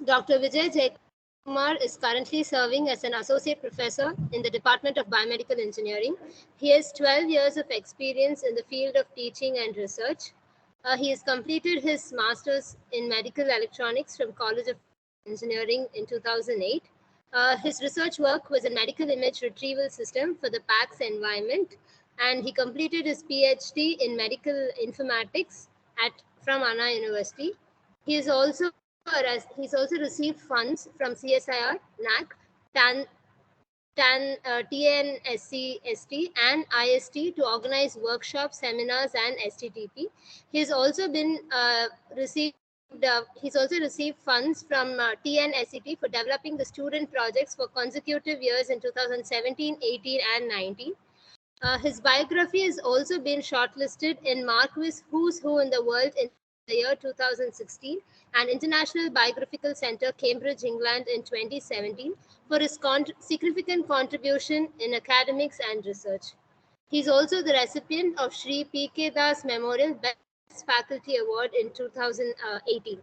Dr. Vijay Jaikumar is currently serving as an associate professor in the Department of Biomedical Engineering. He has 12 years of experience in the field of teaching and research. He has completed his master's in medical electronics from College of Engineering in 2008. His research work was in medical image retrieval system for the PACS environment, and he completed his PhD in medical informatics from Anna University. He is also he's also received funds from CSIR, NAC, TNSC, and IST to organize workshops, seminars, and STTP. He's also been he's also received funds from TNSCT for developing the student projects for consecutive years in 2017, 18, and 19. His biography has also been shortlisted in Marquis Who's Who in the World in the year 2016 and International Biographical Center, Cambridge, England in 2017 for his significant contribution in academics and research. He is also the recipient of Sri P.K. Das Memorial Best Faculty Award in 2018.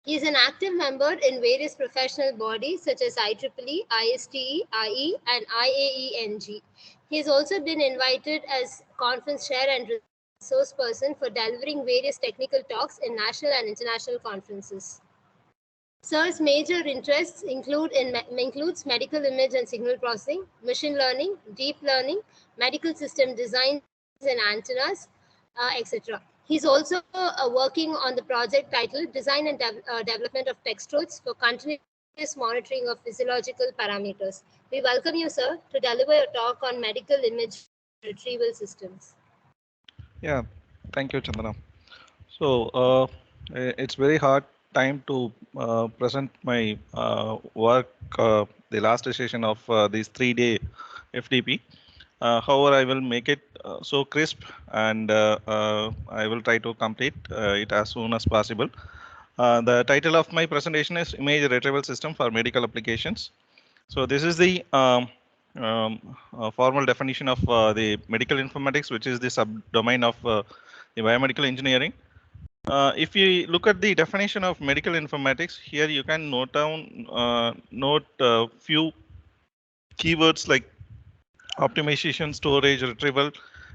He is an active member in various professional bodies such as IEEE, ISTE, IE, and IAENG. He has also been invited as conference chair and resource person for delivering various technical talks in national and international conferences. Sir's major interests includes medical image and signal processing, machine learning, deep learning, medical system designs and antennas, etc. He's also working on the project titled Design and Development of Textroids for Continuous Monitoring of Physiological Parameters. We welcome you, sir, to deliver your talk on medical image retrieval systems. Yeah, thank you, Chandana. So it's very hard time to present my work, the last session of this 3-day FDP. However, I will make it so crisp, and I will try to complete it as soon as possible. The title of my presentation is Image Retrieval System for Medical Applications. So this is the formal definition of the medical informatics, which is the subdomain of the biomedical engineering. If you look at the definition of medical informatics, here you can note down few keywords like optimization, storage, retrieval,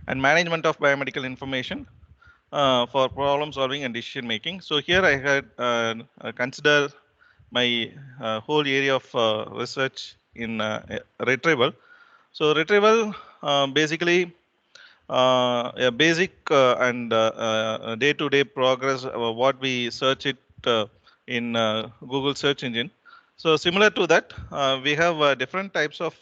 and management of biomedical information for problem solving and decision making. So here I had consider my whole area of research in retrieval. So retrieval basically a basic and day-to-day progress what we search it in Google search engine. So similar to that, we have different types of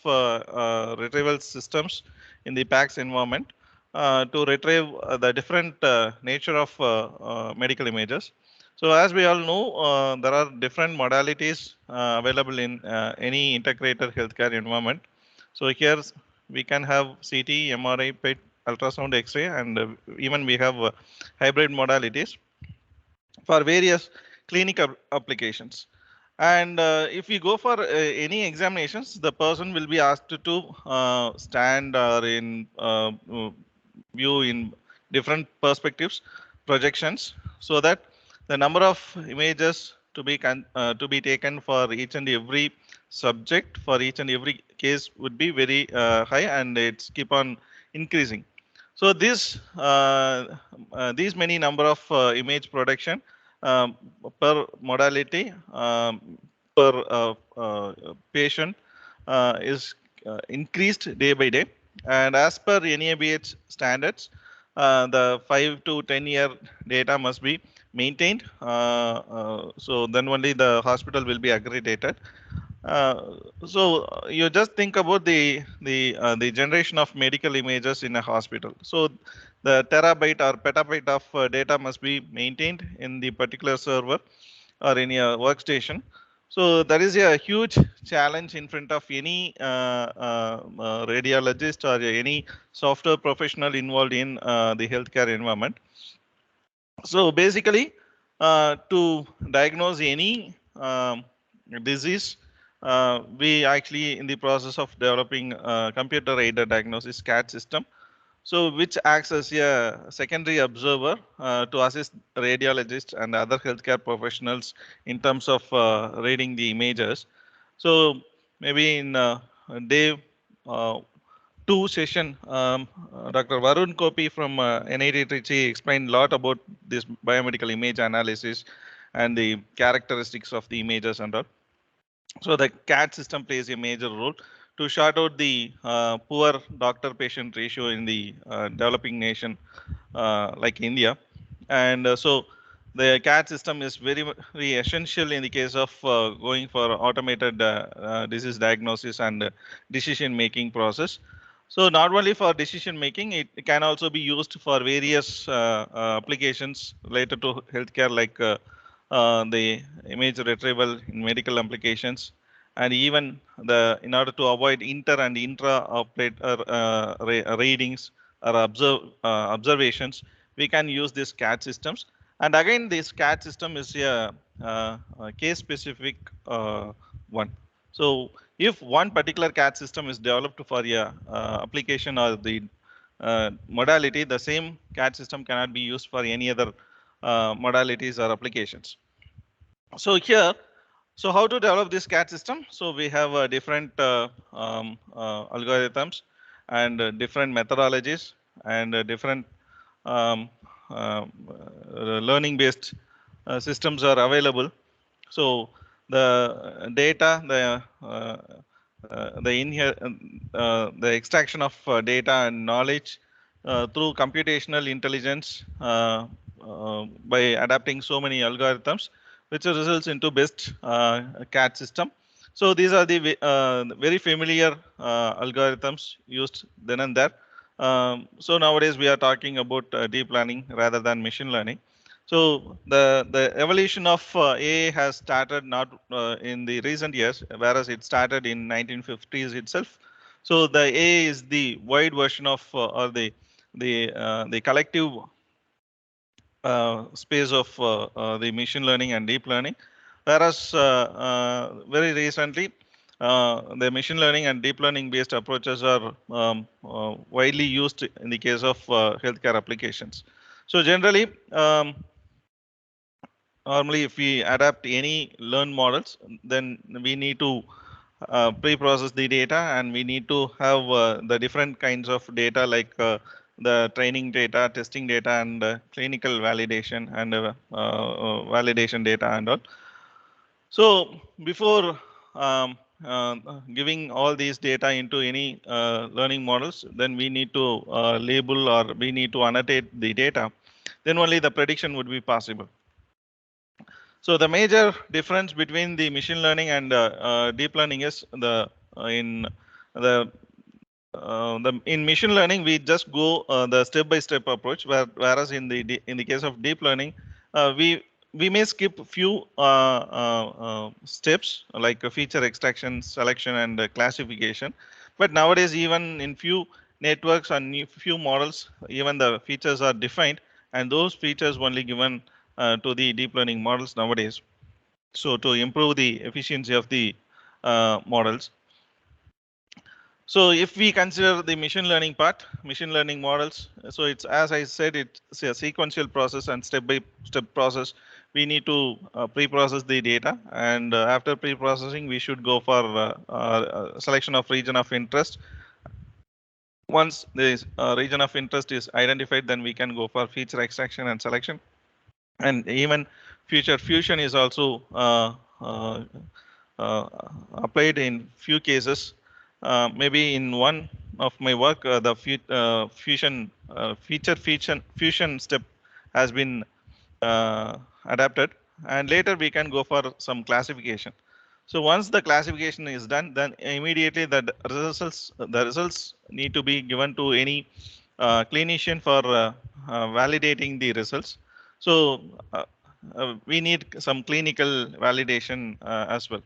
retrieval systems in the PACS environment to retrieve the different nature of medical images. So as we all know, there are different modalities available in any integrated healthcare environment. So here we can have CT, MRI, PET, ultrasound, X-ray, and even we have hybrid modalities for various clinical applications. And if we go for any examinations, the person will be asked to stand or in view in different perspectives, projections, so that the number of images to be taken for each and every subject, for each and every case would be very high, and it's keep on increasing. So these many number of image production per modality per patient is increased day by day, and as per NABH standards, the 5 to 10 year data must be maintained. So then only the hospital will be accredited. So you just think about the generation of medical images in a hospital. So the terabyte or petabyte of data must be maintained in the particular server or any workstation. So there is a huge challenge in front of any radiologist or any software professional involved in the healthcare environment. So basically, to diagnose any disease, we actually in the process of developing computer-aided diagnosis CAD system. So which acts as a secondary observer to assist radiologists and other healthcare professionals in terms of reading the images. So maybe in day 2 session, Dr. Varun Kopi from NIT Trichy explained a lot about this biomedical image analysis and the characteristics of the images and all. So the CAD system plays a major role to sort out the poor doctor-patient ratio in the developing nation like India. And so the CAD system is very essential in the case of going for automated disease diagnosis and decision-making process. So not only for decision making, it can also be used for various applications related to healthcare, like the image retrieval in medical applications, and even in order to avoid inter and intra operator readings or observations, we can use these CAD systems. And again, this CAD system is a case specific one. So if one particular CAD system is developed for a application or the modality, the same CAD system cannot be used for any other modalities or applications. So here, so how to develop this CAD system? So we have different algorithms and different methodologies and different um, learning based systems are available. So the data, the extraction of data and knowledge through computational intelligence by adapting so many algorithms, which results into best CAD system. So these are the very familiar algorithms used then and there. So nowadays we are talking about deep learning rather than machine learning. So the evolution of AI has started not in the recent years, whereas it started in 1950s itself. So the AI is the wide version of or the collective space of the machine learning and deep learning, whereas very recently the machine learning and deep learning based approaches are widely used in the case of healthcare applications. So generally, normally if we adapt any learn models, then we need to pre-process the data, and we need to have the different kinds of data, like the training data, testing data, and clinical validation and validation data and all. So before giving all these data into any learning models, then we need to label, or we need to annotate the data. Then only the prediction would be possible. So the major difference between the machine learning and deep learning is in machine learning we just go the step-by-step approach, whereas in the case of deep learning we may skip few steps, like feature extraction, selection, and classification. But nowadays, even in few networks and few models, even the features are defined, and those features only given to the deep learning models nowadays. So to improve the efficiency of the models. So if we consider the machine learning part, machine learning models, so it's, as I said, it's a sequential process and step-by-step process. We need to pre-process the data, and after pre-processing, we should go for selection of region of interest. Once the region of interest is identified, then we can go for feature extraction and selection. And even feature fusion is also applied in few cases. Maybe in one of my work, the feature fusion step has been adapted, and later we can go for some classification. So once the classification is done, then immediately the results need to be given to any clinician for validating the results. So we need some clinical validation as well.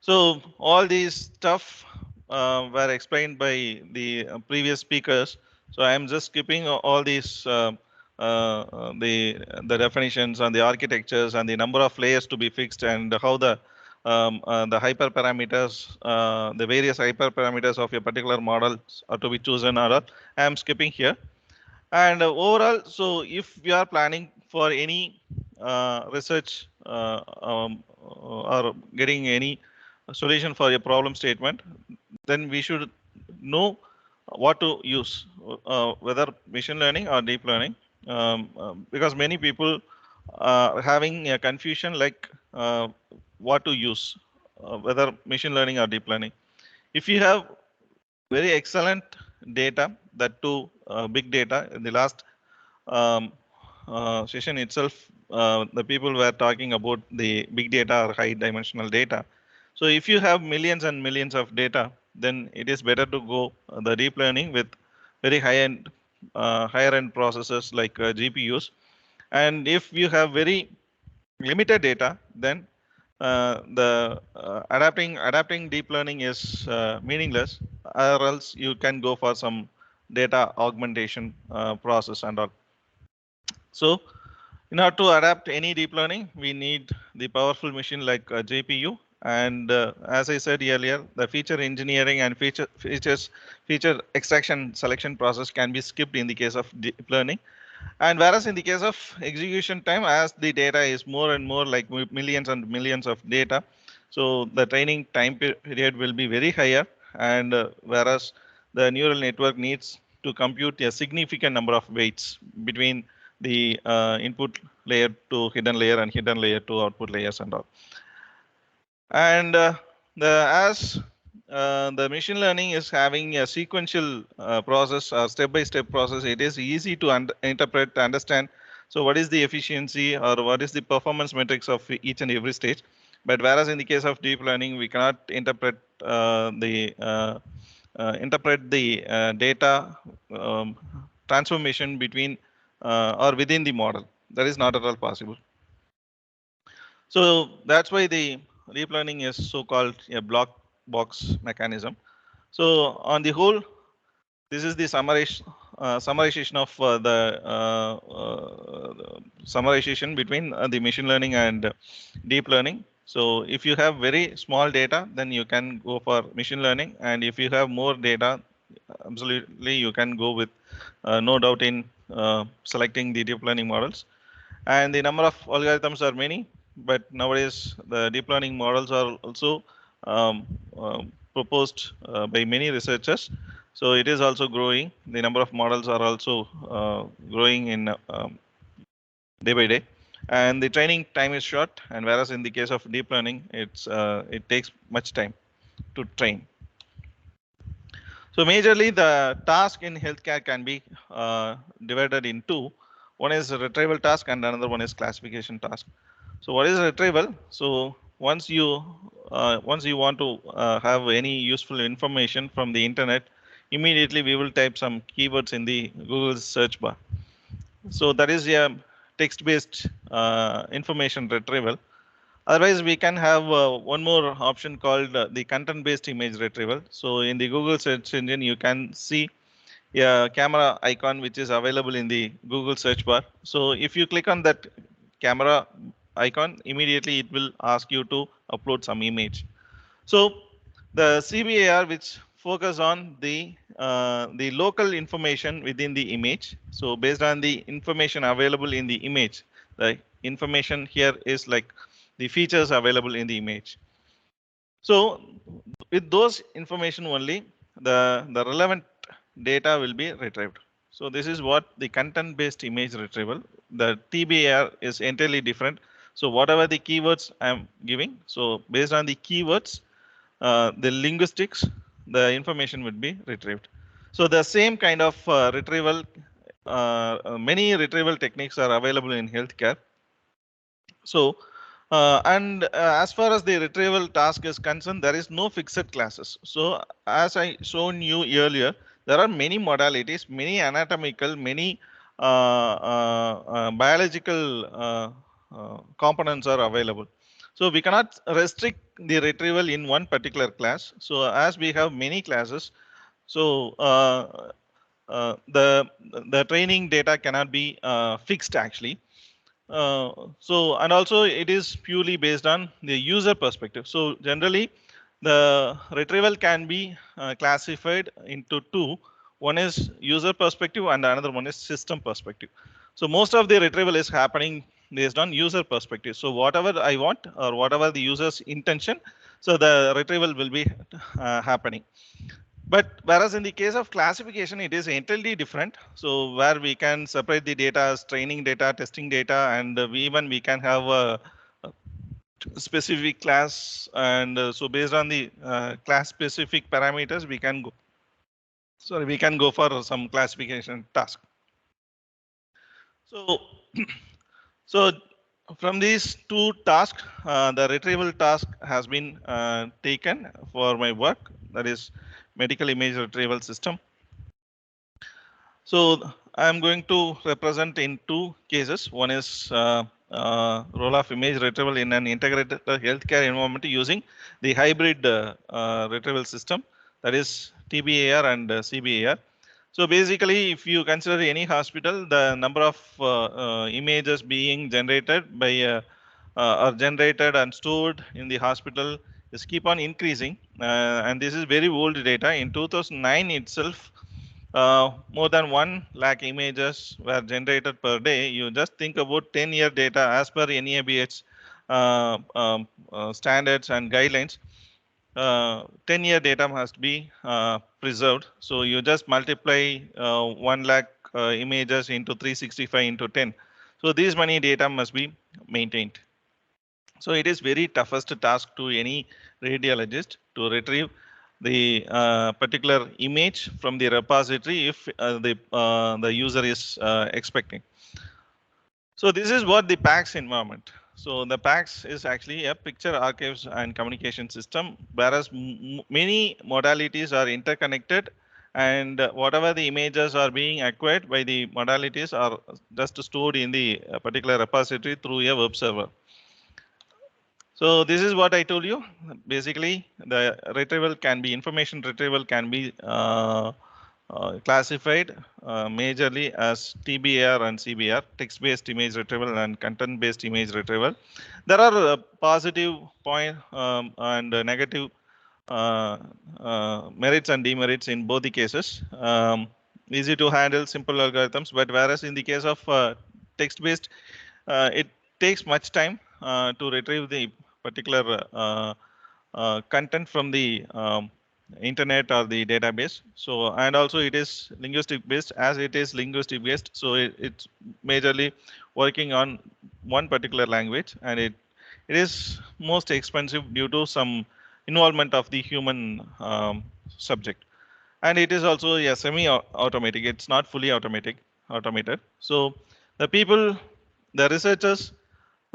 So all these stuff were explained by the previous speakers. So I am just skipping all these the definitions and the architectures and the number of layers to be fixed, and how the the hyperparameters, the various hyperparameters of a particular model are to be chosen or not. I am skipping here. And overall, so if we are planning for any research or getting any solution for a problem statement, then we should know what to use, whether machine learning or deep learning, because many people are having a confusion like what to use, whether machine learning or deep learning. If you have very excellent data, that too big data, in the last session itself, the people were talking about the big data or high dimensional data. So if you have millions and millions of data, then it is better to go the deep learning with very high-end, higher-end processors like GPUs. And if you have very limited data, then adapting deep learning is meaningless, or else you can go for some data augmentation process and all. So in order to adapt any deep learning, we need the powerful machine like GPU. And as I said earlier, the feature engineering and feature extraction selection process can be skipped in the case of deep learning. And whereas in the case of execution time, as the data is more and more like millions and millions of data, so the training time period will be very higher. And whereas the neural network needs to compute a significant number of weights between the input layer to hidden layer and hidden layer to output layers and all. And the machine learning is having a sequential process, a step-by-step process, it is easy to interpret, understand. So what is the efficiency or what is the performance metrics of each and every stage? But whereas in the case of deep learning, we cannot interpret the data transformation between or within the model. That is not at all possible. So that's why the deep learning is so-called a black box mechanism. So on the whole, this is the summarization of the summarization between the machine learning and deep learning. So if you have very small data, then you can go for machine learning, and if you have more data, absolutely you can go with no doubt in selecting the deep learning models. And the number of algorithms are many, but nowadays the deep learning models are also proposed by many researchers. So it is also growing. The number of models are also growing in day by day, and the training time is short. And whereas in the case of deep learning, it takes much time to train. So majorly, the task in healthcare can be divided in two. One is a retrieval task, and another one is classification task. So what is retrieval? So once you want to have any useful information from the internet, immediately we will type some keywords in the Google search bar. So that is a text-based information retrieval. Otherwise, we can have one more option called the content-based image retrieval. So in the Google search engine, you can see a camera icon which is available in the Google search bar. So if you click on that camera icon, immediately it will ask you to upload some image. So the CBAR, which focus on the local information within the image. So based on the information available in the image, the information here is like the features available in the image. So with those information only, the relevant data will be retrieved. So this is what the content-based image retrieval. The TBAR is entirely different. So whatever the keywords I'm giving, so based on the keywords, the linguistics, the information would be retrieved. So the same kind of retrieval, many retrieval techniques are available in healthcare. So as far as the retrieval task is concerned, there is no fixed classes. So as I shown you earlier, there are many modalities, many anatomical, many biological components are available. So we cannot restrict the retrieval in one particular class. So as we have many classes, so the training data cannot be fixed actually. So and also it is purely based on the user perspective. So generally the retrieval can be classified into two. One is user perspective and another one is system perspective. So most of the retrieval is happening based on user perspective. So whatever I want or whatever the user's intention, so the retrieval will be happening. But whereas in the case of classification, it is entirely different. So where we can separate the data as training data, testing data, and we can have a specific class. And so based on the class specific parameters, we can go. Sorry, we can go for some classification task. So, so from these two tasks, the retrieval task has been taken for my work. That is medical image retrieval system. So I'm going to represent in two cases. One is role of image retrieval in an integrated healthcare environment using the hybrid retrieval system, that is TBAR and CBAR. So basically, if you consider any hospital, the number of images being generated by or generated and stored in the hospital is keep on increasing, and this is very old data. In 2009 itself, more than 1 lakh images were generated per day. You just think about 10-year data as per NABH standards and guidelines. 10-year data must be preserved. So you just multiply 1 lakh images into 365 into 10. So these many data must be maintained. So it is very toughest task to any radiologist to retrieve the particular image from the repository if the user is expecting. So this is what the PACS environment. So the PACS is actually a picture archives and communication system, whereas many modalities are interconnected, and whatever the images are being acquired by the modalities are just stored in the particular repository through a web server. So this is what I told you. Basically, the retrieval can be information retrieval can be classified majorly as TBAR and CBR, text-based image retrieval and content-based image retrieval. There are positive point and negative merits and demerits in both the cases. Easy to handle, simple algorithms, but whereas in the case of text-based, it takes much time to retrieve the particular content from the internet or the database. So, and also it is linguistic based. As it is linguistic based, so it's majorly working on one particular language, and it is most expensive due to some involvement of the human subject. And it is also a semi-automatic. It's not fully automated. So the people, the researchers,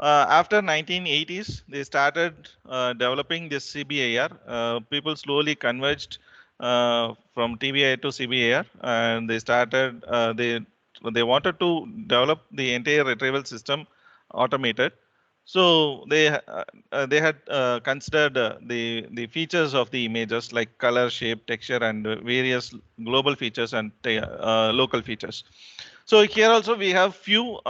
after 1980s, they started developing this CBAR. People slowly converged from TBAR to CBAR, and they started. They wanted to develop the entire retrieval system automated. So they had considered the features of the images like color, shape, texture, and various global features and local features. So here also we have few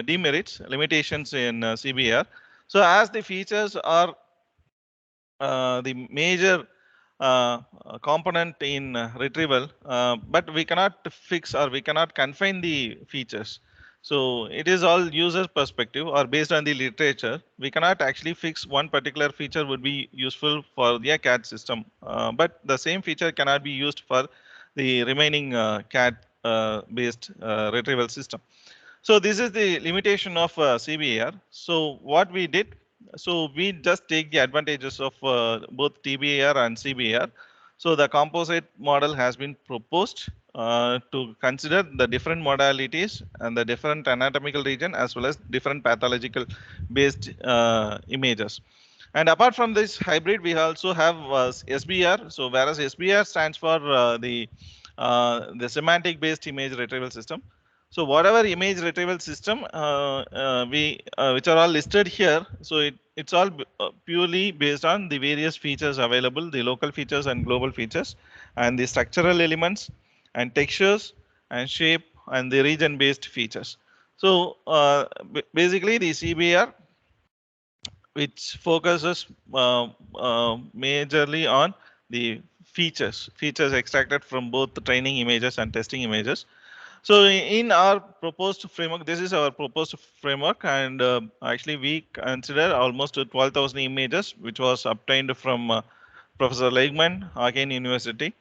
demerits, limitations in CBR. So as the features are the major component in retrieval, but we cannot fix or we cannot confine the features. So it is all user perspective or based on the literature. We cannot actually fix one particular feature would be useful for the CAD system, but the same feature cannot be used for the remaining CAD based retrieval system. So this is the limitation of CBAR. So what we did, so we just take the advantages of both TBAR and CBAR. So the composite model has been proposed to consider the different modalities and the different anatomical region as well as different pathological based images. And apart from this hybrid, we also have SBR. So whereas SBR stands for the semantic based image retrieval system. So whatever image retrieval system which are all listed here, so it's all purely based on the various features available, the local features and global features, and the structural elements and textures and shape and the region based features. So basically the CBR, which focuses majorly on the features extracted from both the training images and testing images. So in our proposed framework, this is our proposed framework, and actually we consider almost 12,000 images, which was obtained from Professor Legman, Hagen University.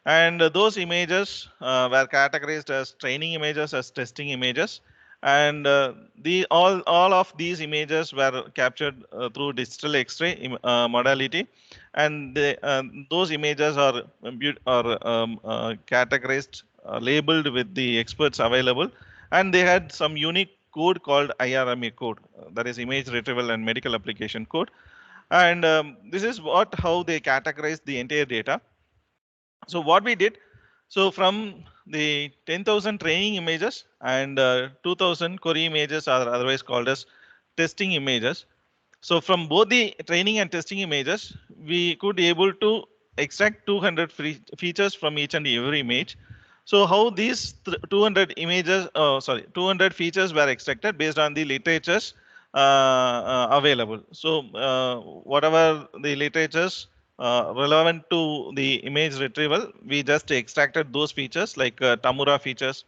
And those images were categorized as training images, as testing images, and the all of these images were captured through digital X-ray modality, and those images are categorized, labeled with the experts available, and they had some unique code called IRMA code, that is image retrieval and medical application code, and this is how they categorized the entire data. So what we did, so from the 10,000 training images and 2,000 query images are otherwise called as testing images. So from both the training and testing images, we could able to extract 200 features from each and every image. So how these 200 images, 200 features were extracted based on the literatures available. So whatever the literatures relevant to the image retrieval, we just extracted those features like Tamura features,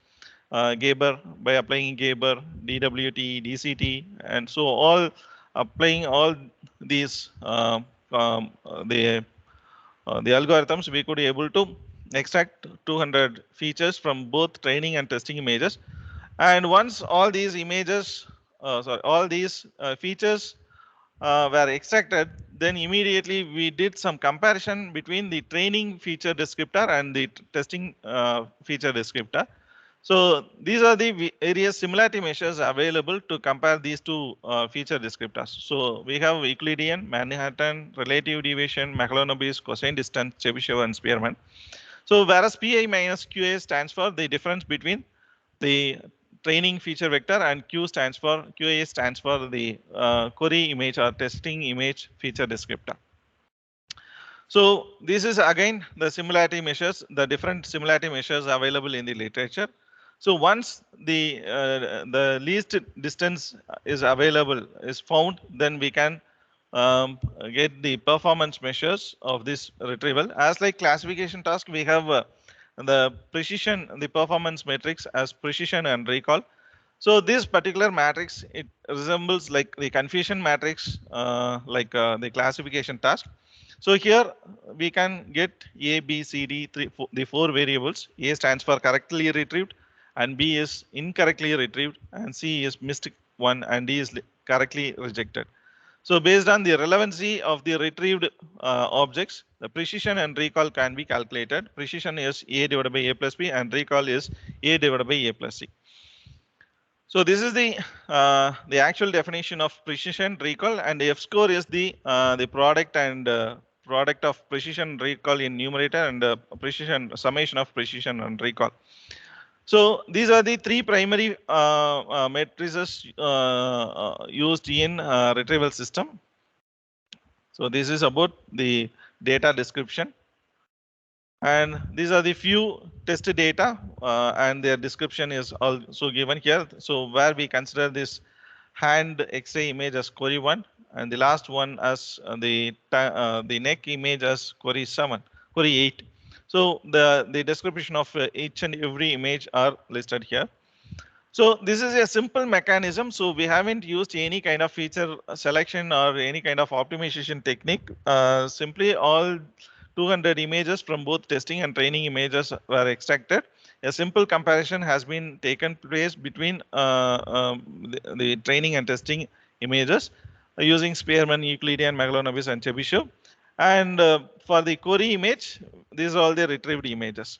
Gabor by applying Gabor, DWT, DCT, and so all applying all these the algorithms, we could be able to extract 200 features from both training and testing images. And once all these images, all these features were extracted, then immediately we did some comparison between the training feature descriptor and the testing feature descriptor. So these are the various similarity measures available to compare these two feature descriptors. So we have Euclidean, Manhattan, relative deviation, Mahalanobis, cosine distance, Chebyshev, and Spearman. So whereas Pi minus Qa stands for the difference between the training feature vector, and Q stands for QA stands for the query image or testing image feature descriptor. So this is again the similarity measures, the different similarity measures available in the literature. So once the least distance is available, is found, then we can get the performance measures of this retrieval. As like classification task, we have the precision, the performance matrix as precision and recall. So this particular matrix, it resembles like the confusion matrix, the classification task. So here we can get A, B, C, D, the four variables. A stands for correctly retrieved, and B is incorrectly retrieved, and C is missed one, and D is correctly rejected. So based on the relevancy of the retrieved objects, the precision and recall can be calculated. Precision is A divided by A plus B, and recall is A divided by A plus C. So this is the actual definition of precision recall, and F score is the product and product of precision recall in numerator and precision summation of precision and recall. So these are the three primary matrices used in retrieval system. So this is about the data description. And these are the few test data and their description is also given here. So where we consider this hand X-ray image as query 1, and the last one as the neck image as query 8. So the description of each and every image are listed here. So this is a simple mechanism. So we haven't used any kind of feature selection or any kind of optimization technique. Simply all 200 images from both testing and training images were extracted. A simple comparison has been taken place between the training and testing images using Spearman, Euclidean, Mahalanobis, and Chebyshev. And for the query image, these are all the retrieved images.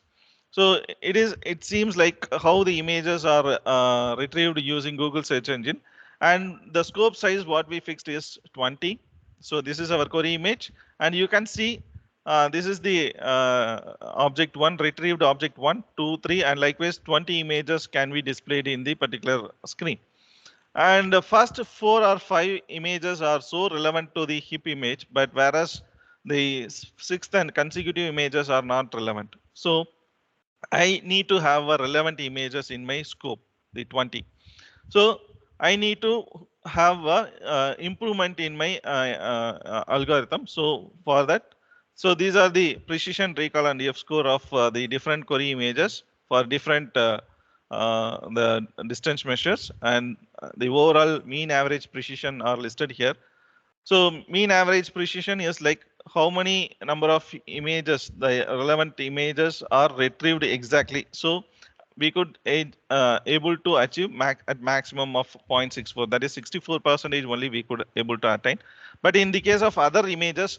So it seems like how the images are retrieved using Google search engine, and the scope size what we fixed is 20. So this is our query image, and you can see this is the object 1, retrieved object 1, 2, 3, and likewise 20 images can be displayed in the particular screen. And the first 4 or 5 images are so relevant to the HIP image, but whereas the 6th and consecutive images are not relevant. So I need to have a relevant images in my scope, the 20. So I need to have a improvement in my algorithm. So for that, so these are the precision recall and F score of the different query images for different the distance measures, and the overall mean average precision are listed here. So mean average precision is like how many number of images, the relevant images are retrieved exactly. So we could able to achieve at maximum of 0.64, that is 64% only we could able to attain. But in the case of other images,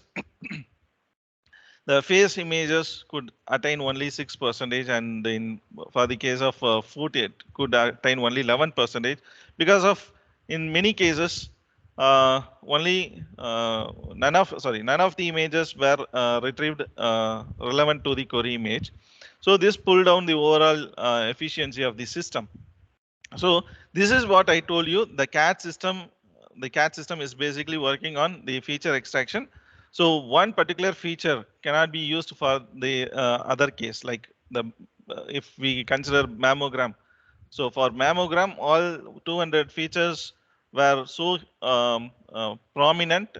the face images could attain only 6%, and in for the case of foot it could attain only 11%, because of in many cases only none of the images were retrieved relevant to the query image. So this pulled down the overall efficiency of the system. So this is what I told you. The CAT system is basically working on the feature extraction. So one particular feature cannot be used for the other case, like the if we consider mammogram. So for mammogram, all 200 features were so prominent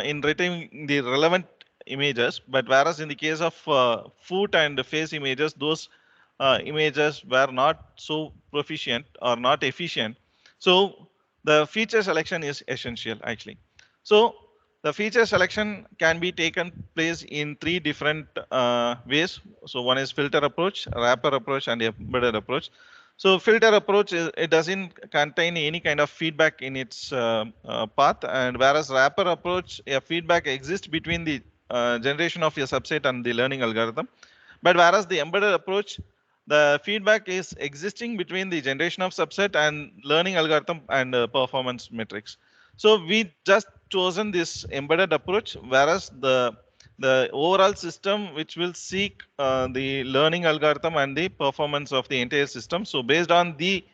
in retrieving the relevant images, but whereas in the case of foot and face images, those images were not so proficient or not efficient. So the feature selection is essential actually. So the feature selection can be taken place in three different ways. So one is filter approach, wrapper approach, and embedded approach. So filter approach it doesn't contain any kind of feedback in its path, and whereas wrapper approach, a feedback exists between the generation of your subset and the learning algorithm. But whereas the embedded approach, the feedback is existing between the generation of subset and learning algorithm and performance metrics. So we just chosen this embedded approach, whereas the overall system which will seek the learning algorithm and the performance of the entire system. So based on the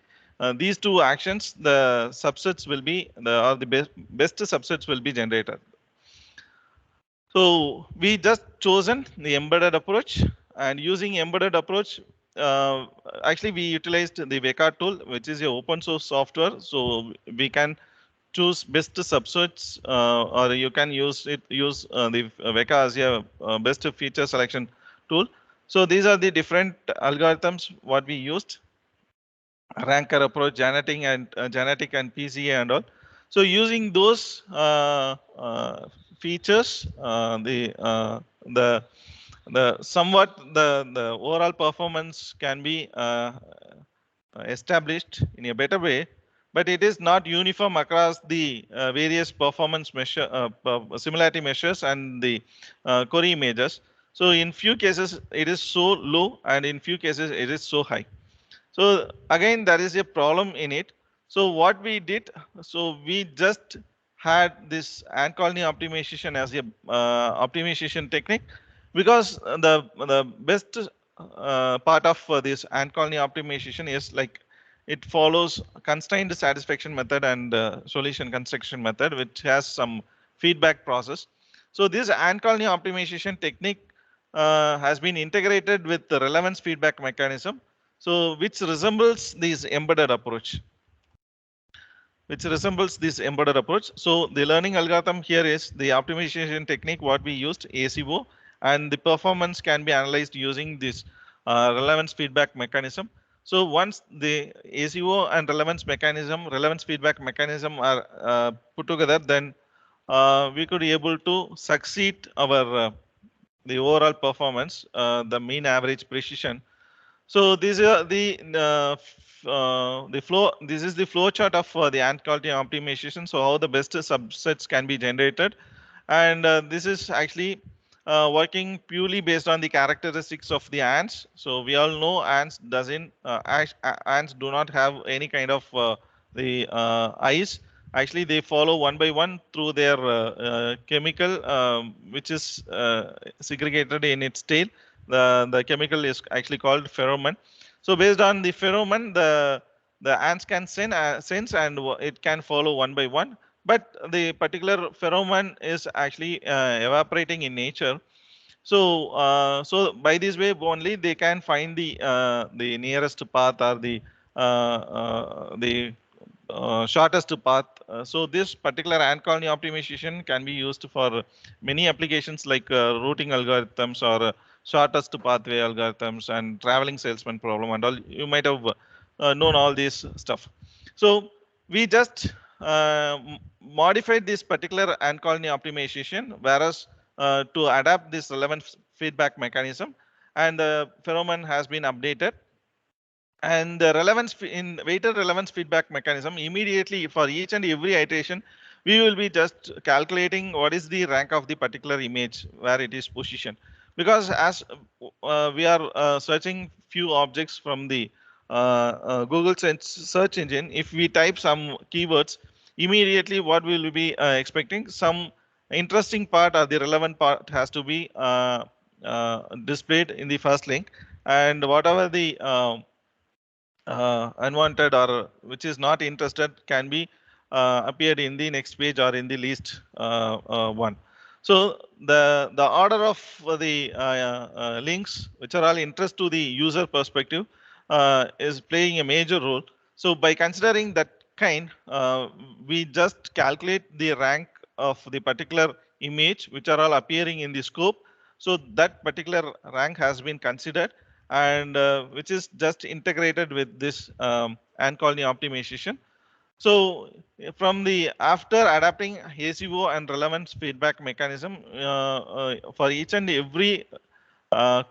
these two actions, the subsets will be the best subsets will be generated. So we just chosen the embedded approach, and using embedded approach, actually we utilized the Veka tool, which is a open source software. So we can choose best subsets, or you can use the Veka as a best feature selection tool. So these are the different algorithms what we used: ranker approach, genetic and PCA and all. So using those features, the somewhat the overall performance can be established in a better way, but it is not uniform across the various performance measure similarity measures and the query images. So in few cases it is so low, and in few cases it is so high. So again, there is a problem in it. So what we did, so we just had this ant colony optimization as a optimization technique, because the best part of this ant colony optimization is like it follows constrained satisfaction method and solution construction method, which has some feedback process. So this ant colony optimization technique has been integrated with the relevance feedback mechanism, so which resembles this embedded approach. So the learning algorithm here is the optimization technique what we used, ACO, and the performance can be analyzed using this relevance feedback mechanism. So once the ACO and relevance feedback mechanism are put together, then we could be able to succeed our the overall performance, the mean average precision. So these are the flow. This is the flow chart of the ant quality optimization. So how the best subsets can be generated, and this is actually working purely based on the characteristics of the ants. So we all know ants ants do not have any kind of the eyes. Actually, they follow one by one through their chemical, which is segregated in its tail. The chemical is actually called pheromone. So based on the pheromone, the ants can sense and it can follow one by one. But the particular pheromone is actually evaporating in nature. So so by this way only they can find the nearest path or the shortest path. So this particular ant colony optimization can be used for many applications like routing algorithms or shortest pathway algorithms and traveling salesman problem and all. You might have known all this stuff. So we just modified this particular ant colony optimization, whereas to adapt this relevant feedback mechanism, and the pheromone has been updated. And the relevance in weighted relevance feedback mechanism, immediately for each and every iteration, we will be just calculating what is the rank of the particular image where it is positioned. Because as we are searching few objects from the Google search engine, if we type some keywords, immediately what we will be expecting, some interesting part or the relevant part has to be displayed in the first link, and whatever the unwanted or which is not interested can be appeared in the next page or in the least one. So the order of the links which are all interest to the user perspective is playing a major role. So by considering that kind, we just calculate the rank of the particular image which are all appearing in the scope. So that particular rank has been considered, and which is just integrated with this ant colony optimization. So from the after adapting ACO and relevance feedback mechanism for each and every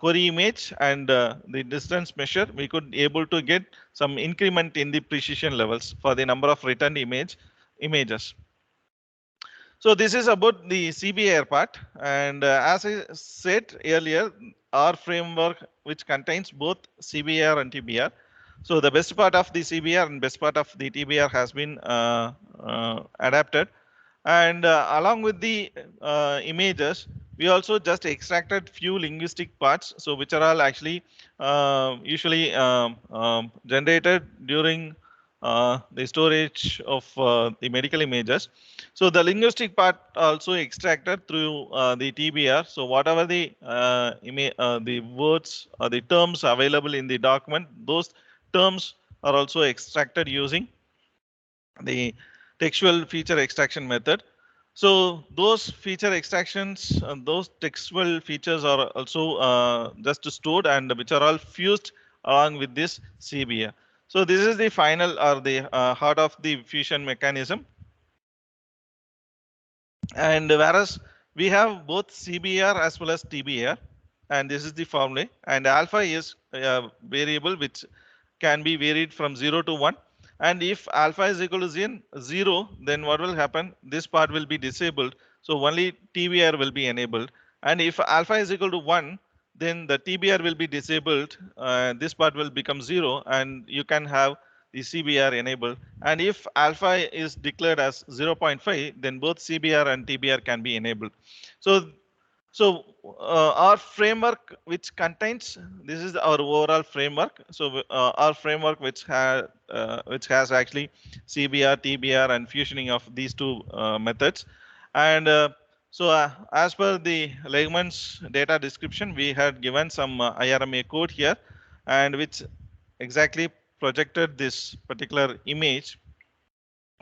query image and the distance measure, we could able to get some increment in the precision levels for the number of returned images. So this is about the CBR part, and as I said earlier, our framework which contains both CBR and TBR. So the best part of the CBR and best part of the TBR has been adapted, and along with the images, we also just extracted few linguistic parts, so which are all actually usually generated during the storage of the medical images. So the linguistic part also extracted through the TBR. So whatever the words or the terms available in the document, those terms are also extracted using the textual feature extraction method. So those feature extractions, those textual features are also just stored and which are all fused along with this CBR. So this is the final or the heart of the fusion mechanism. And whereas we have both CBR as well as TBR, and this is the formula, and alpha is a variable which can be varied from 0 to 1. And if alpha is equal to 0, then what will happen? This part will be disabled. So only TBR will be enabled. And if alpha is equal to 1, then the TBR will be disabled. This part will become 0, and you can have the CBR enabled. And if alpha is declared as 0.5, then both CBR and TBR can be enabled. So our framework which contains, this is our overall framework. So our framework which has actually CBR, TBR, and fusioning of these two methods. And so as per the Leigman's data description, we had given some IRMA code here, and which exactly projected this particular image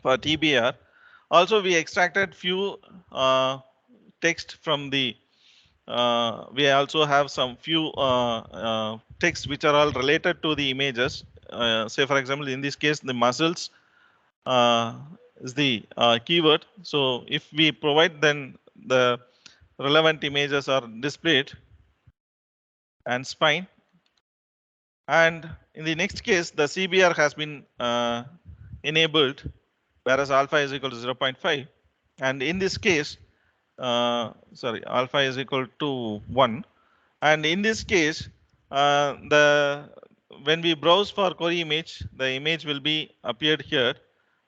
for TBR. Also, we extracted few text from the we also have some few text which are all related to the images. Say for example, in this case, the muscles is the keyword. So if we provide, then the relevant images are displayed, and spine. And in the next case, the CBR has been enabled, whereas alpha is equal to 0.5. And in this case, alpha is equal to 1. And in this case, when we browse for query image, the image will be appeared here,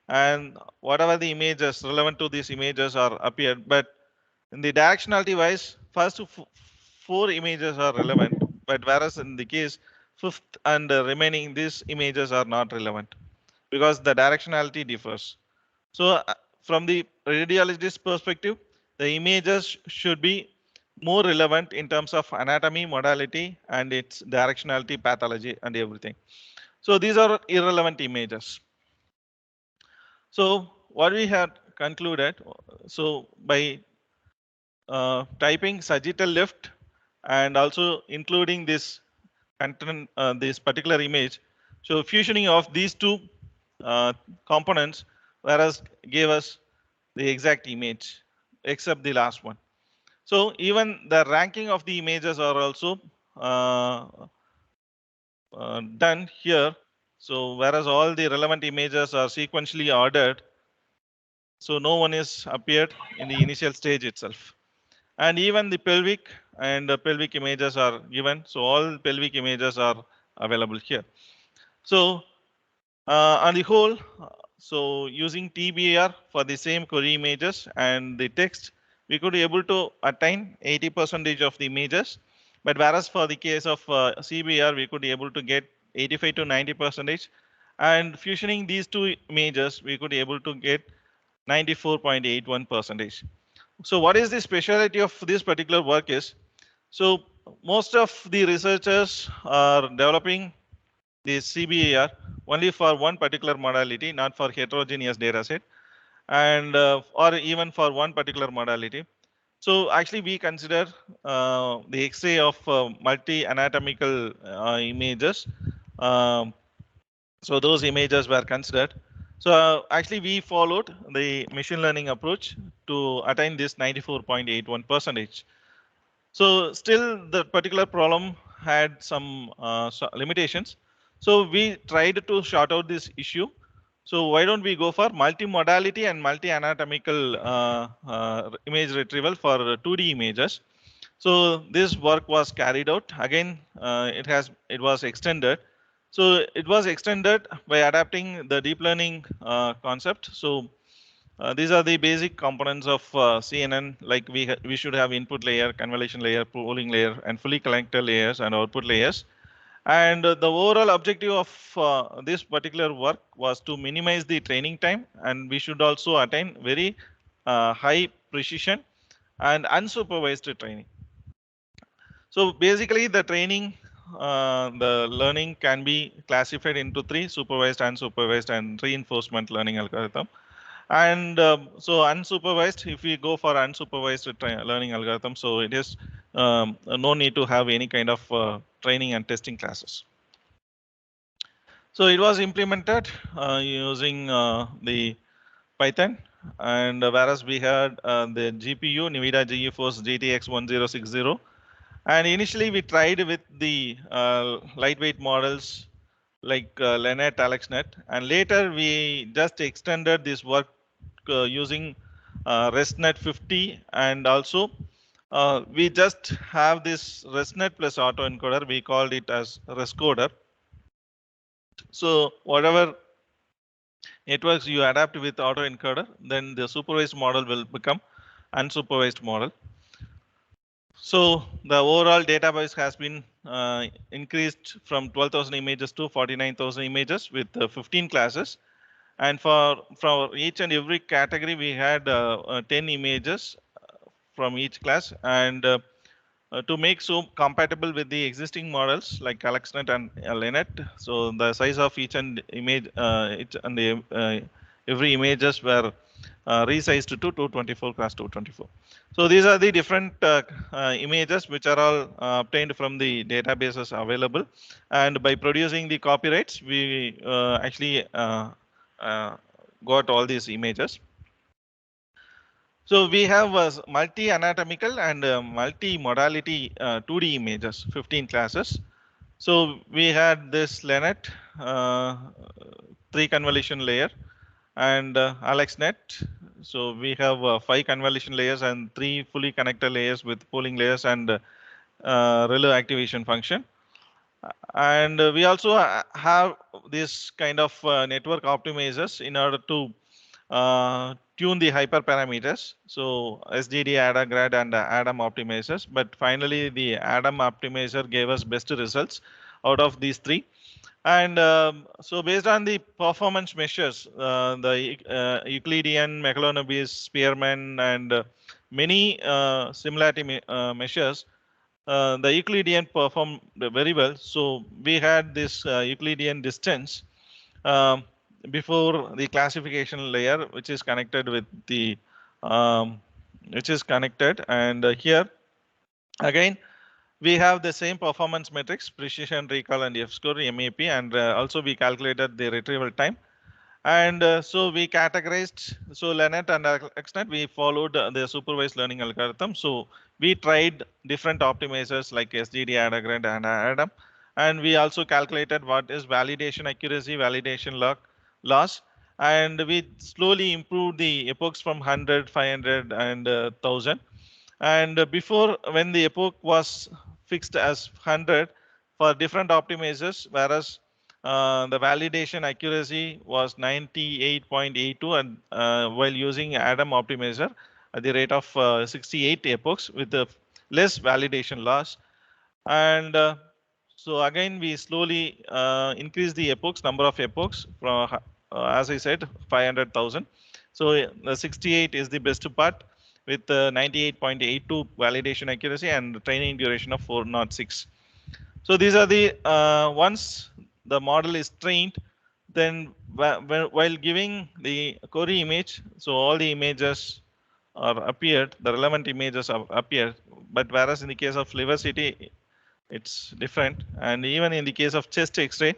and whatever the images relevant to these images are appeared. But in the directionality wise, first 4 images are relevant, but whereas in the case 5th and remaining these images are not relevant because the directionality differs. So from the radiologist perspective, the images should be more relevant in terms of anatomy, modality, and its directionality, pathology, and everything. So these are irrelevant images. So what we had concluded, so by typing sagittal lift and also including this content, this particular image, so fusioning of these two components, whereas gave us the exact image, except the last one. So even the ranking of the images are also done here. So whereas all the relevant images are sequentially ordered, so no one is appeared in the initial stage itself. And even the pelvic and the pelvic images are given. So all pelvic images are available here. So on the whole, so using TBR for the same query images and the text, we could be able to attain 80% of the images. But whereas for the case of CBR, we could be able to get 85 to 90%. And fusioning these two images, we could be able to get 94.81%. So what is the specialty of this particular work is, so most of the researchers are developing the CBAR only for one particular modality, not for heterogeneous data set, and or even for one particular modality. So actually we consider the X-ray of multi-anatomical images. Um, so those images were considered. So actually we followed the machine learning approach to attain this 94.81%. So still the particular problem had some limitations. So we tried to sort out this issue. So why don't we go for multimodality and multi-anatomical image retrieval for 2D images. So this work was carried out. Again, it was extended. So it was extended by adapting the deep learning concept. So these are the basic components of CNN. Like we should have input layer, convolution layer, pooling layer, and fully connected layers and output layers. And the overall objective of this particular work was to minimize the training time, and we should also attain very high precision and unsupervised training. So basically, the training, the learning can be classified into three: supervised, unsupervised, and reinforcement learning algorithm. And so unsupervised, if we go for unsupervised learning algorithm, so it is no need to have any kind of training and testing classes. So it was implemented using the Python, and whereas we had the GPU NVIDIA GeForce GTX 1060, and initially we tried with the lightweight models like LeNet, AlexNet, and later we just extended this work using ResNet 50, and also we just have this ResNet plus autoencoder. We called it as ResCoder. So whatever networks you adapt with autoencoder, then the supervised model will become unsupervised model. So the overall database has been increased from 12,000 images to 49,000 images with 15 classes. And for each and every category, we had 10 images from each class. And to make so compatible with the existing models like AlexNet and LeNet, so the size of each and image, every images were resized to 224 cross 224. So these are the different images which are all obtained from the databases available, and by producing the copyrights, we actually got all these images. So we have multi-anatomical and multi-modality 2D images, 15 classes. So we had this LeNet, 3 convolution layer, and AlexNet. So we have 5 convolution layers and 3 fully connected layers with pooling layers and relay activation function. And we also have this kind of network optimizers in order to tune the hyperparameters. So SGD, ADA, GRAD, and ADAM optimizers. But finally, the ADAM optimizer gave us best results out of these 3. And so based on the performance measures, the Euclidean, Mahalanobis, Spearman, and many similarity measures, the Euclidean performed very well. So we had this Euclidean distance. Um, before the classification layer, which is connected with the and here again we have the same performance metrics, precision, recall, and F-score, MAP, and also we calculated the retrieval time. And so we categorized, so LeNet and XNet, we followed the supervised learning algorithm. So we tried different optimizers like SGD, AdaGrid, and ADAM. And we also calculated what is validation accuracy, validation loss. And we slowly improved the epochs from 100, 500, and 1000. And before, when the epoch was fixed as 100 for different optimizers, whereas the validation accuracy was 98.82, and while using ADAM optimizer at the rate of 68 epochs with the less validation loss. And so again, we slowly increase the epochs, number of epochs from, as I said, 500,000. So the 68 is the best part with 98.82 validation accuracy and training duration of 406. So these are the once the model is trained, then while giving the query image, so all the images are appeared, the relevant images are appeared. But whereas in the case of liver CT, it's different. And even in the case of chest X-ray,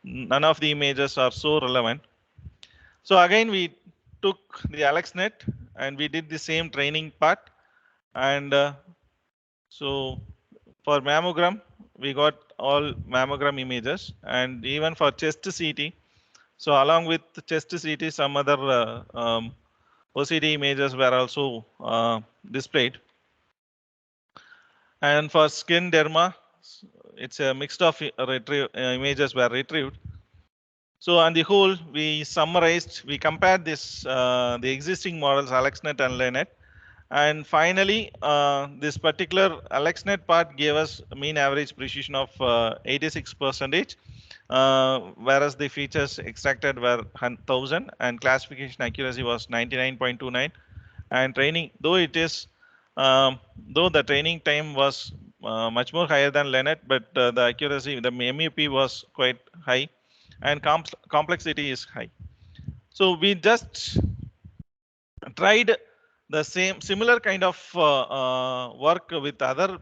none of the images are so relevant. So again, we took the AlexNet and we did the same training part. And so for mammogram, we got all mammogram images, and even for chest CT. So along with the chest CT, some other OCT images were also displayed. And for skin derma, it's a mix of images were retrieved. So on the whole, we summarized, we compared this the existing models AlexNet and LeNet, and finally this particular AlexNet part gave us a mean average precision of 86%, whereas the features extracted were 1000 and classification accuracy was 99.29. And training, though it is though the training time was much more higher than LeNet, but the accuracy, the MUP was quite high, and complexity is high. So we just tried the similar kind of work with other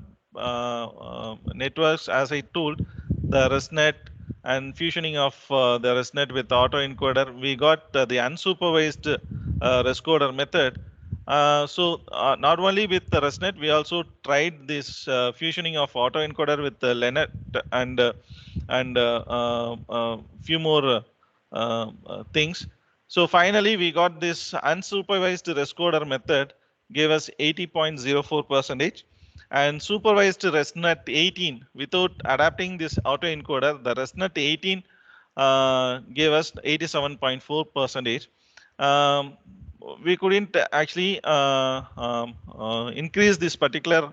networks, as I told, the ResNet and fusioning of the ResNet with autoencoder. We got the unsupervised rescoder method. So not only with the ResNet, we also tried this fusioning of autoencoder with the LeNet and few more things. So finally, we got this unsupervised rescoder method gave us 80.04%, and supervised ResNet 18 without adapting this autoencoder, the ResNet 18 gave us 87.4%. We couldn't actually increase this particular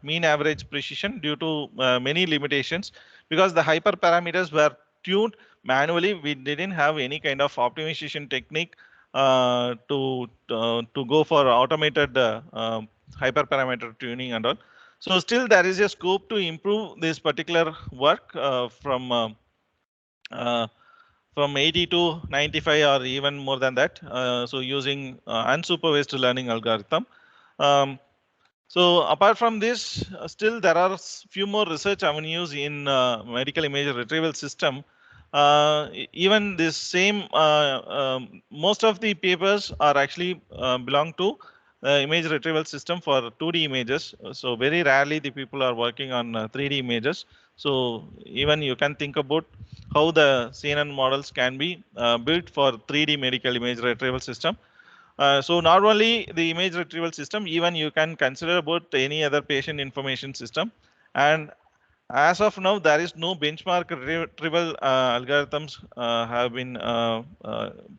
mean average precision due to many limitations, because the hyperparameters were tuned manually. We didn't have any kind of optimization technique to go for automated hyperparameter tuning and all. So still there is a scope to improve this particular work from 80 to 95 or even more than that. So using unsupervised learning algorithm. So apart from this, still there are few more research avenues in medical image retrieval system. Even this same, most of the papers are actually belong to image retrieval system for 2D images. So very rarely the people are working on 3D images. So even you can think about how the CNN models can be built for 3D medical image retrieval system. So not only the image retrieval system, even you can consider about any other patient information system. And as of now, there is no benchmark retrieval algorithms have been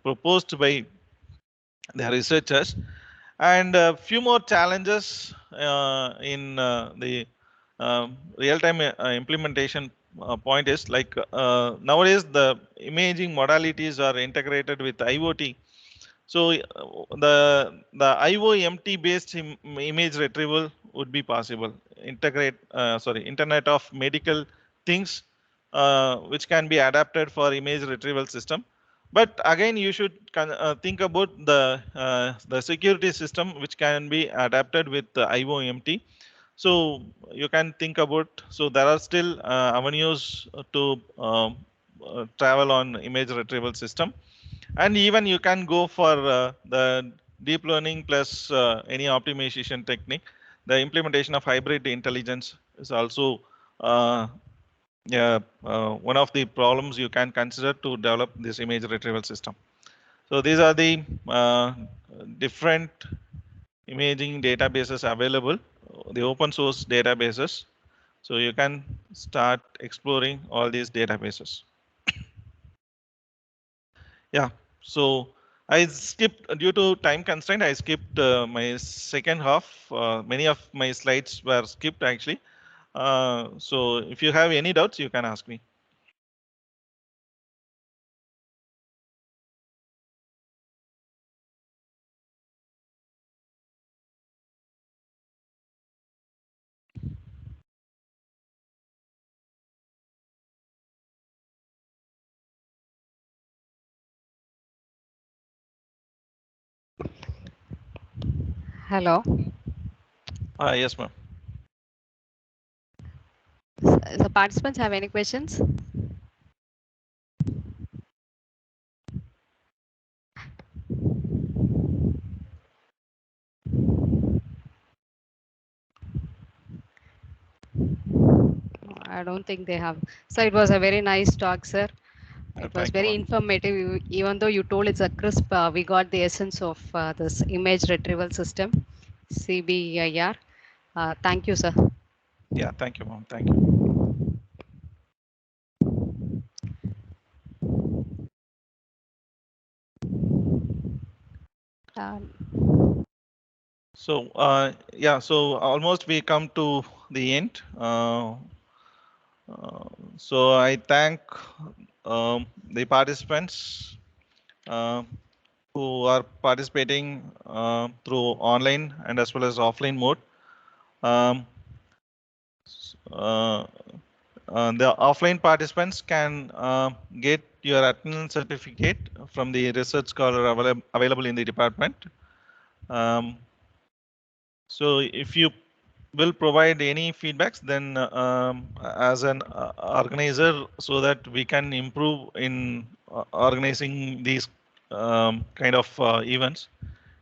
proposed by the researchers. And a few more challenges in the real-time implementation point is like nowadays the imaging modalities are integrated with IoT. So the IOMT based image retrieval would be possible. Internet of Medical Things, which can be adapted for image retrieval system. But again, you should think about the security system which can be adapted with the IOMT. So you can think about, so there are still avenues to travel on image retrieval system, and even you can go for the deep learning plus any optimization technique. The implementation of hybrid intelligence is also one of the problems you can consider to develop this image retrieval system. So these are the different imaging databases available, the open source databases. So you can start exploring all these databases. Yeah, so I skipped, due to time constraint, I skipped my second half. Many of my slides were skipped actually. So if you have any doubts, you can ask me. Hello. Yes, ma'am. The participants have any questions? I don't think they have. So it was a very nice talk, sir. It was Thank you, very ma'am. informative. Even though you told it's a crisp, we got the essence of this image retrieval system, CBIR. Thank you, sir. Yeah, thank you, ma'am. Thank you. So yeah, so almost we come to the end. So I thank the participants who are participating through online and as well as offline mode. Um, uh, the offline participants can get your attendance certificate from the research scholar available in the department. So if you will provide any feedbacks, then as an organizer, so that we can improve in organizing these kind of events.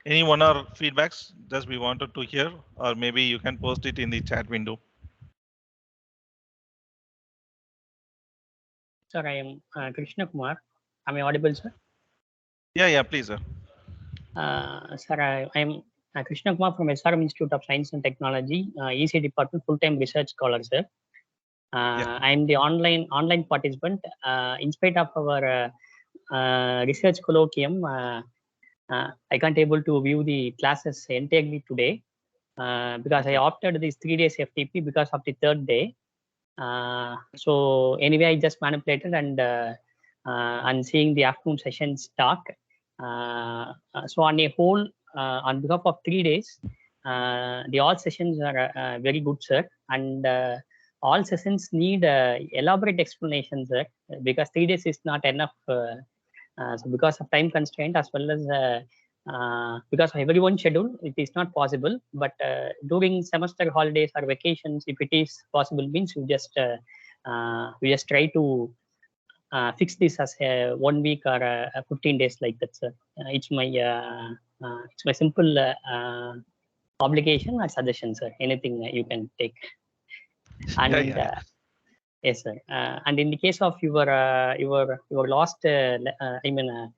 Any one or feedbacks that we wanted to hear, or maybe you can post it in the chat window. Sir, I am Krishna Kumar. Am I audible, sir? Yeah, please, sir. Sir, I am Krishna Kumar from SRM Institute of Science and Technology, EC Department, full-time research scholar, sir. I am the online participant. In spite of our research colloquium, I can't able to view the classes entirely today because I opted this 3 days FTP because of the third day. So anyway, I just manipulated and seeing the afternoon sessions talk. So on a whole, on behalf of 3 days, the all sessions are very good, sir, and all sessions need elaborate explanations, sir, because 3 days is not enough. So because of time constraint as well as because of everyone's schedule, it is not possible. But during semester holidays or vacations, if it is possible, means we just try to fix this as a 1 week or 15 days like that, sir. It's my simple obligation or suggestion, sir. Anything you can take. And yes, sir. And in the case of your last, I mean,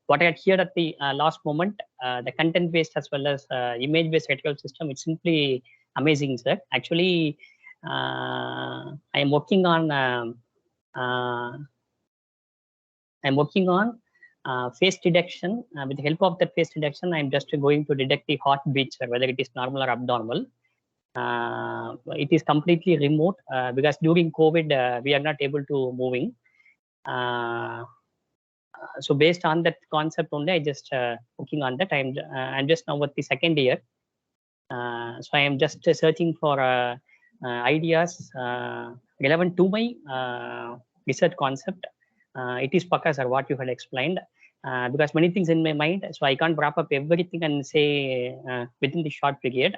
what I had heard at the last moment, the content-based as well as image-based retrieval system, it's simply amazing, sir. Actually, I am working on face detection. With the help of that face detection, I'm just going to detect the heartbeats, whether it is normal or abnormal. It is completely remote because during COVID we are not able to moving. So based on that concept only, I just working on that. I'm just now with the second year. So I am just searching for ideas relevant to my research concept. It is Pakka, sir, what you had explained. Because many things in my mind, so I can't wrap up everything and say within the short period.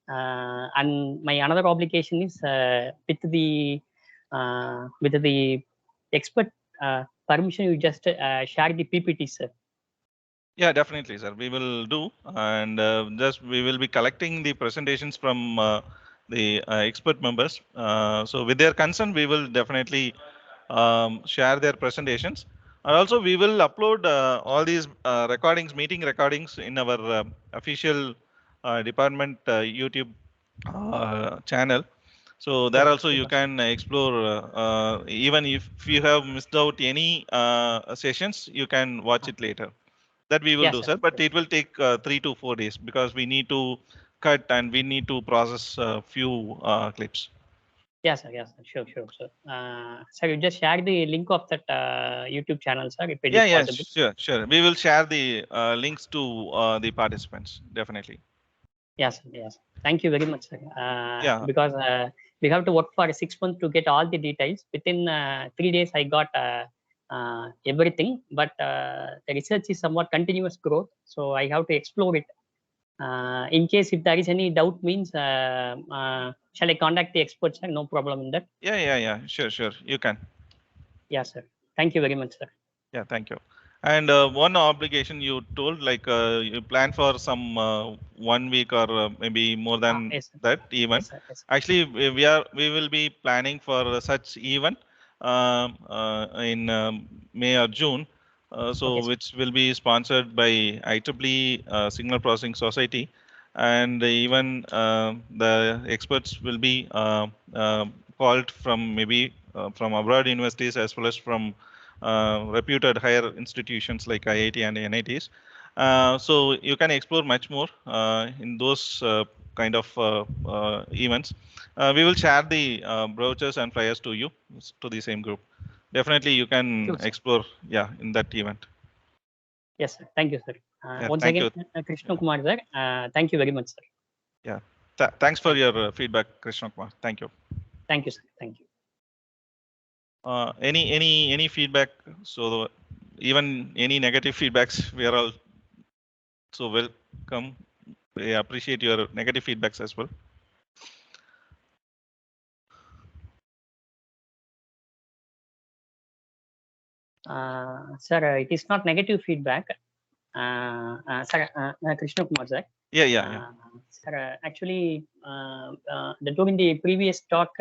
And my another obligation is with the expert permission, you just share the PPT, sir. Yeah, definitely, sir. We will do, and just we will be collecting the presentations from the expert members. So with their consent, we will definitely share their presentations. And also, we will upload all these recordings, meeting recordings, in our official department YouTube channel. So there Sure, also you super, can explore. Even if you have missed out any sessions, you can watch it later. That we will yes, do, sir. sir. But it will take 3 to 4 days because we need to cut and we need to process a few clips. Yes, sir. Yes, sir. Sure, sure, sir. Sir, you just share the link of that YouTube channel, sir, if it is Yeah, possible. sure. We will share the links to the participants, definitely. Yes, yes. Thank you very much, sir. Yeah. Because we have to work for 6 months to get all the details. Within 3 days, I got everything. But the research is somewhat continuous growth, so I have to explore it. In case if there is any doubt, means shall I contact the experts, sir? No problem in that. Yeah. Sure. You can. Yes, sir. Thank you very much, sir. Yeah, thank you. And one obligation you told, like you plan for some 1 week or maybe more than Yes, sir. that even. Yes, sir. Yes, sir. Actually, we will be planning for such event in May or June. So Okay, sir. which will be sponsored by IEEE Signal Processing Society, and even the experts will be called from maybe from abroad universities as well as from reputed higher institutions like IIT and NITs. So you can explore much more in those kind of events. We will share the brochures and flyers to you, to the same group. Definitely you can Sure, sir. explore, in that event. Yes, sir. Thank you, sir. Once Thank again, you. Krishna Kumar, sir. Thank you very much, sir. Yeah. Thanks for your feedback, Krishna Kumar. Thank you. Thank you, sir. Thank you. Any feedback? So even any negative feedbacks, we are all so welcome. We appreciate your negative feedbacks as well. Sir, it is not negative feedback. Sir, Krishna Kumar, sir. Yeah. Sir, actually, during the previous talk,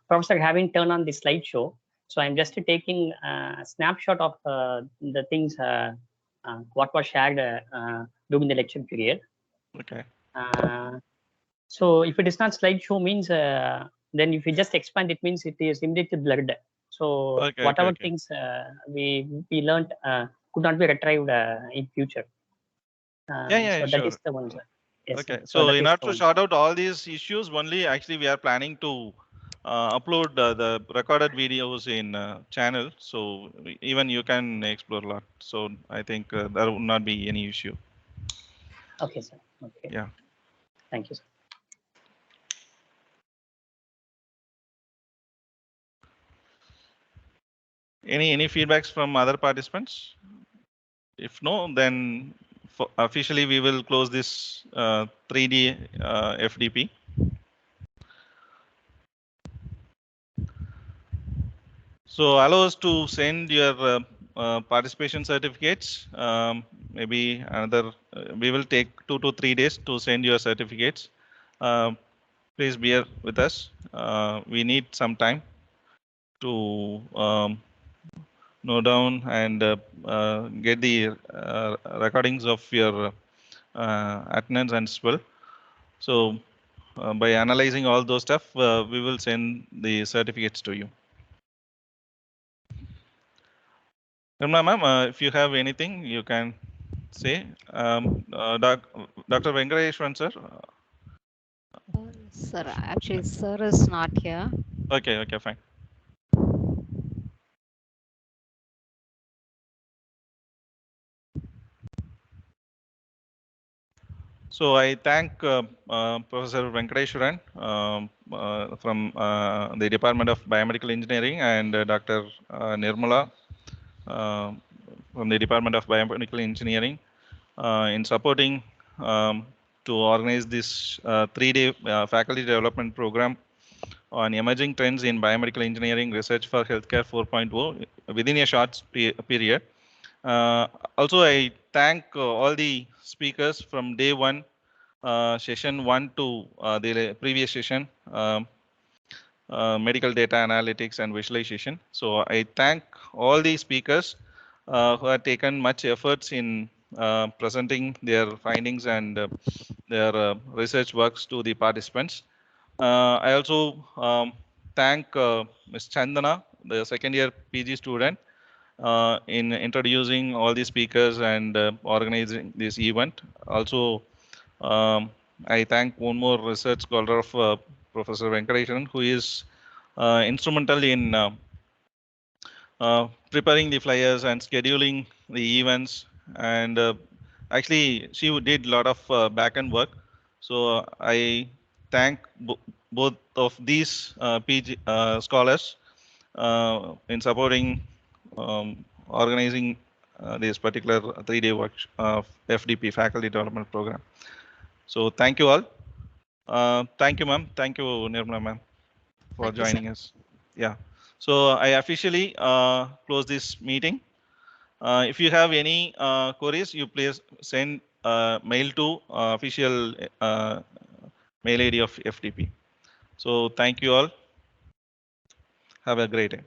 Professor having turned on the slideshow, so I'm just taking a snapshot of the things what was shared during the lecture period. Okay. So if it is not slideshow, means then if you just expand, it means it is immediately blurred. So whatever things we learned could not be retrieved in future. So sure. that is the one, sir. Yes, Okay. sir. So that in is order the to one. sort out all these issues, only actually we are planning to upload the recorded videos in channel. So even you can explore a lot. So I think there will not be any issue. Okay, sir. Okay. Yeah. Thank you, sir. Any feedbacks from other participants? If no, then officially we will close this 3D FDP. So allow us to send your participation certificates. Maybe another, we will take 2 to 3 days to send your certificates. Please bear with us. We need some time to note down and get the recordings of your attendance and as well. So by analyzing all those stuff, we will send the certificates to you. Ramna ma'am, if you have anything, you can say. Dr. Venkateshwaran sir. Sir, actually, sir is not here. Okay, fine. So I thank Professor Venkateshwaran from the Department of Biomedical Engineering and Dr. Nirmala from the Department of Biomedical Engineering in supporting to organize this 3-day faculty development program on emerging trends in biomedical engineering research for healthcare 4.0 within a short period. Also, I thank all the speakers from day one, session 1 to the previous session, medical data analytics and visualization. So I thank all the speakers who have taken much efforts in presenting their findings and their research works to the participants. I also thank Ms. Chandana, the second year PG student, in introducing all the speakers and organizing this event. Also, I thank one more research scholar of Professor Venkateshwaran, who is instrumental in preparing the flyers and scheduling the events. And actually, she did a lot of back-end work. So I thank both of these PG scholars in supporting organizing this particular 3-day work FDP faculty development program. So thank you all. Thank you, ma'am. Thank you, Nirmala, ma'am, for joining us. Yeah. So I officially close this meeting. If you have any queries, you please send mail to official mail ID of FDP. So thank you all. Have a great day.